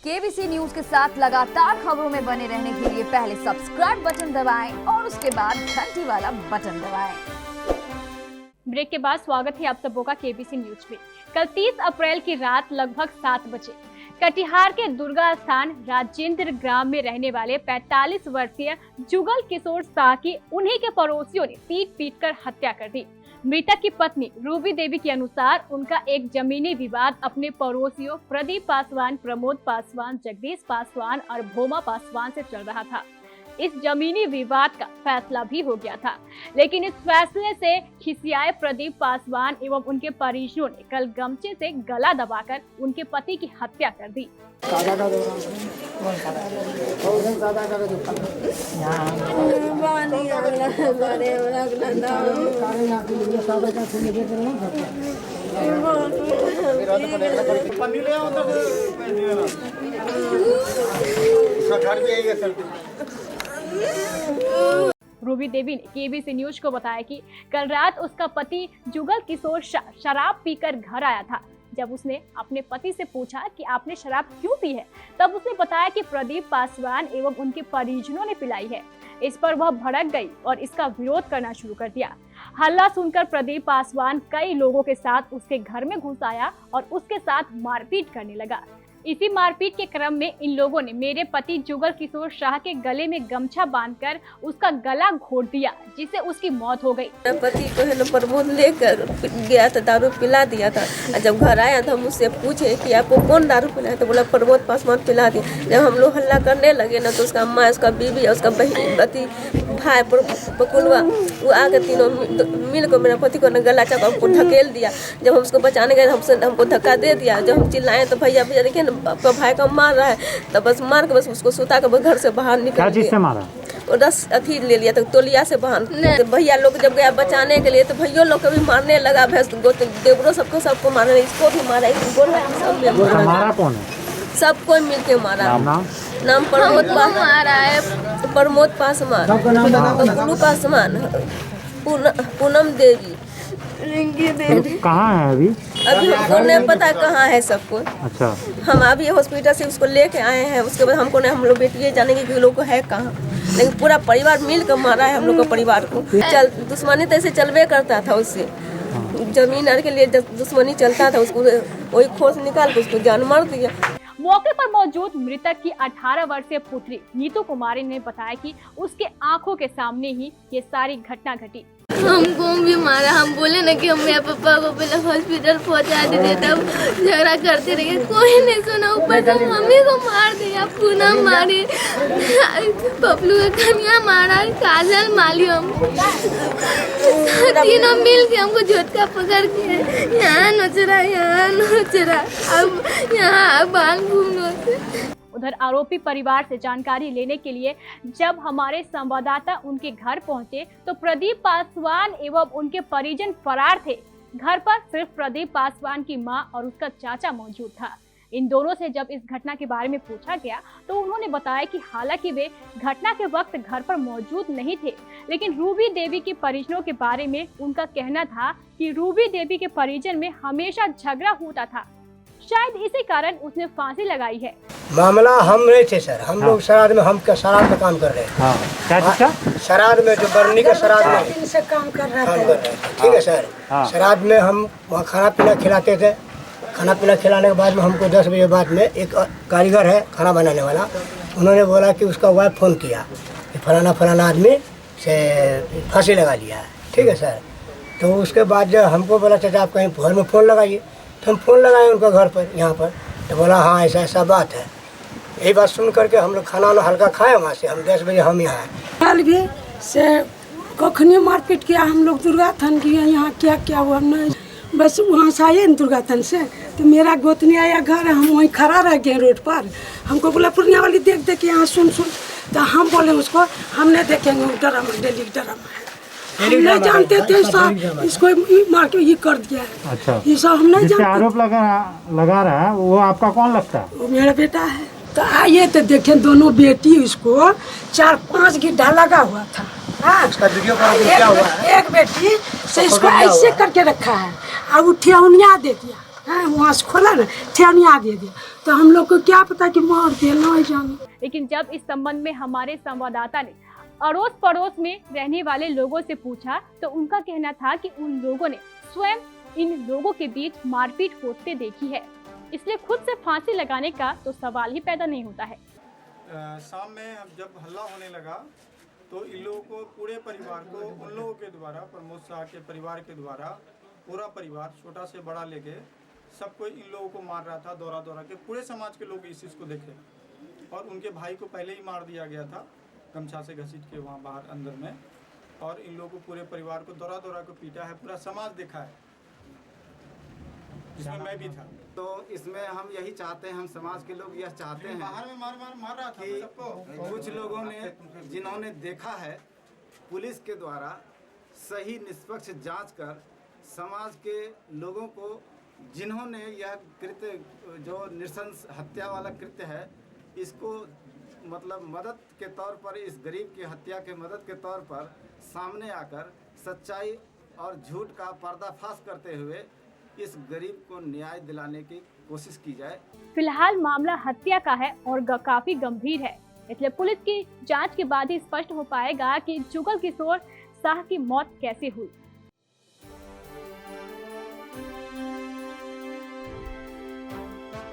KBC news के साथ लगातार खबरों में बने रहने के लिए पहले सब्सक्राइब बटन दबाएं और उसके बाद घंटी वाला बटन दबाएं। ब्रेक के बाद स्वागत है आप सबों का केबीसी न्यूज में। कल 30 अप्रैल की रात लगभग 7 बजे कटिहार के दुर्गा स्थान राजेंद्र ग्राम में रहने वाले 45 वर्षीय जुगल किशोर शाह की उन्हीं के पड़ोसियों ने पीट कर हत्या कर दी। मृतक की पत्नी रूबी देवी के अनुसार उनका एक जमीनी विवाद अपने पड़ोसियों प्रदीप पासवान, प्रमोद पासवान, जगदीश पासवान और भोमा पासवान से चल रहा था। इस जमीनी विवाद का फैसला भी हो गया था, लेकिन इस फैसले से खिसियाए प्रदीप पासवान एवं उनके परिजनों ने कल गमछे से गला दबाकर उनके पति की हत्या कर दी। रूबी देवी ने केबीसी न्यूज को बताया कि कल रात उसका पति जुगल किशोर शाह शराब पीकर घर आया था। जब उसने अपने पति से पूछा कि आपने शराब क्यों पी है, तब उसने बताया कि प्रदीप पासवान एवं उनके परिजनों ने पिलाई है। इस पर वह भड़क गई और इसका विरोध करना शुरू कर दिया। हल्ला सुनकर प्रदीप पासवान कई लोगों के साथ उसके घर में घुस आया और उसके साथ मारपीट करने लगा। इसी मारपीट के क्रम में इन लोगों ने मेरे पति जुगल किशोर शाह के गले में गमछा बांधकर उसका गला घोट दिया, जिससे उसकी मौत हो गई। मेरा पति को है ना प्रमोद लेकर गया था, दारू पिला दिया था। जब घर आया था मुझसे पूछे कि आपको कौन दारू पिलाया, तो बोला प्रमोद पासवान पिला दिया। जब हम लोग हल्ला करने लगे ना, तो उसका अम्मा, उसका बीवी, उसका बहन, पति, भाई, पकुलवा, वो आके तीनों मिल को मेरा पति को ना गला चाका हमको धकेल दिया। जब हम उसको बचाने गए हमको धक्का दे दिया। जब हम चिल्लाए तो भैया देखिए ना आपका भाई का मार रहा है, तो बस मार के बस उसको सुता के घर से बाहर निकल। क्या चीज से मारा? और 10 अथी ले लिया, तो तोलिया से बाहर। तो भैया लोग जब गया बचाने के लिए, तो भैया लोग को भी मारने लगा। भैंस देवरो सबको मारा, इसको भी मारा, इसको मारा कौन है? सबको मिल के मारा। नाम प्रमोद मारा है, प्रमोद पासवान, पुलू पासवान, पूनम देवी, रिंकी देवी। कहाँ है अभी? अभी हमको नहीं पता कहाँ है सबको। अच्छा, हम अभी हॉस्पिटल से उसको लेके आए हैं। उसके बाद हमको नहीं, हम लोग बेटिए जानेंगे कि लोग है कहाँ, लेकिन पूरा परिवार मिल कर मारा है हम लोग को। परिवार को दुश्मनी तो ऐसे चलवे करता था, उससे जमीन के लिए दुश्मनी चलता था। उसको वही खोज निकाल के उसको जान मार दिया। मौके पर मौजूद मृतक की 18 वर्षीय पुत्री नीतू कुमारी ने बताया कि उसके आंखों के सामने ही ये सारी घटना घटी। हमको भी मारा। हम बोले ना कि हम मेरे पापा को पहले हॉस्पिटल पहुंचा दीजिए, तब झगड़ा करते रहे, कोई नहीं सुना। ऊपर से मम्मी को मार दिया, पूनम मारी, पपलू का कन्या मारा, काजल माली, हम तीनों मिल के हमको झटका पकड़ के यहाँ नोचरा, अब यहाँ बाल घूमने। उधर आरोपी परिवार से जानकारी लेने के लिए जब हमारे संवाददाता उनके घर पहुंचे, तो प्रदीप पासवान एवं उनके परिजन फरार थे। घर पर सिर्फ प्रदीप पासवान की मां और उसका चाचा मौजूद था। इन दोनों से जब इस घटना के बारे में पूछा गया, तो उन्होंने बताया कि हालांकि वे घटना के वक्त घर पर मौजूद नहीं थे, लेकिन रूबी देवी के परिजनों के बारे में उनका कहना था कि रूबी देवी के परिजन में हमेशा झगड़ा होता था। शायद इसी कारण उसने फांसी लगाई है। मामला हम नहीं थे सर, हम लोग श्राद्ध में, हम श्राद्ध में काम कर रहे हैं। क्या? श्राद्ध में, जो बरनी के श्राद्ध में से काम कर रहे थे। ठीक है सर। श्राद्ध में हम वहाँ खाना पीना खिलाते थे। खाना पीना खिलाने के बाद में हमको 10 बजे बाद में एक कारीगर है खाना बनाने वाला, उन्होंने बोला कि उसका वाइफ फ़ोन किया कि फलाना आदमी से फांसी लगा लिया है। ठीक है सर। तो उसके बाद जब हमको बोला चाचा आप कहीं घर में फ़ोन लगाइए, तो हम फ़ोन लगाए उनका घर पर, यहाँ पर। तो बोला हाँ ऐसा बात है। यही बात सुन करके हम लोग खाना हल्का खाए वहाँ से। हम 10 बजे हम यहाँ आए। कल भी से कखनी मारपीट किया, हम लोग दुर्गा थान किया। यहाँ क्या हुआ नहीं, बस वहाँ से आए दुर्गा थान से, तो मेरा गोतनी आया घर, हम वहीं खड़ा रह गए रोड पर। हमको बोला पूर्णिया वाली देख के यहाँ सुन। तो हम बोले उसको हम नहीं देखेंगे, ड्रामा डेली ड्रामा है, हम नहीं जानते थे सब, इसको मार के ये कर दिया है। अच्छा, ये सब हम नहीं जानते। आरोप लगा रहा है वो आपका कौन लगता है? वो मेरा बेटा है। तो आइए तो देखें दोनों बेटी, उसको 4-5 गड्ढा लगा हुआ था। एक बेटी से इसको ऐसे करके रखा है, अब उठिया दे दिया। है, वहाँ से खोला ना ठेनिया दे दिया, तो हम लोग को क्या पता कि मार दिया, नहीं जाना। लेकिन जब इस संबंध में हमारे संवाददाता ने अड़ोस पड़ोस में रहने वाले लोगों से पूछा तो उनका कहना था कि उन लोगों ने स्वयं इन लोगों के बीच मारपीट होते देखी है, इसलिए खुद से फांसी लगाने का तो सवाल ही पैदा नहीं होता है। शाम में जब हल्ला होने लगा तो इन लोगों को, पूरे परिवार को उन लोगों के द्वारा, प्रमोद शाह के परिवार के द्वारा, पूरा परिवार छोटा से बड़ा लेके सबको इन लोगों को मार रहा था, दौरा दौरा के। पूरे समाज के लोग इस चीज़ को देखे और उनके भाई को पहले ही मार दिया गया था गमछा से घसीट के वहाँ बाहर अंदर में, और इन लोगों को, पूरे परिवार को दौरा दौरा को पीटा है, पूरा समाज देखा है, जिसमें मैं भी था। तो इसमें हम यही चाहते हैं, हम समाज के लोग यह चाहते हैं, बाहर में मार रहा था सबको। कुछ लोगों ने, जिन्होंने देखा है, पुलिस के द्वारा सही निष्पक्ष जांच कर समाज के लोगों को, जिन्होंने यह कृत्य, जो नृशंस हत्या वाला कृत्य है, इसको मतलब मदद के तौर पर, इस गरीब की हत्या के मदद के तौर पर सामने आकर सच्चाई और झूठ का पर्दाफाश करते हुए इस गरीब को न्याय दिलाने की कोशिश की जाए। फिलहाल मामला हत्या का है और काफी गंभीर है, इसलिए पुलिस की जांच के बाद ही स्पष्ट हो पाएगा कि जुगल किशोर शाह की मौत कैसे हुई।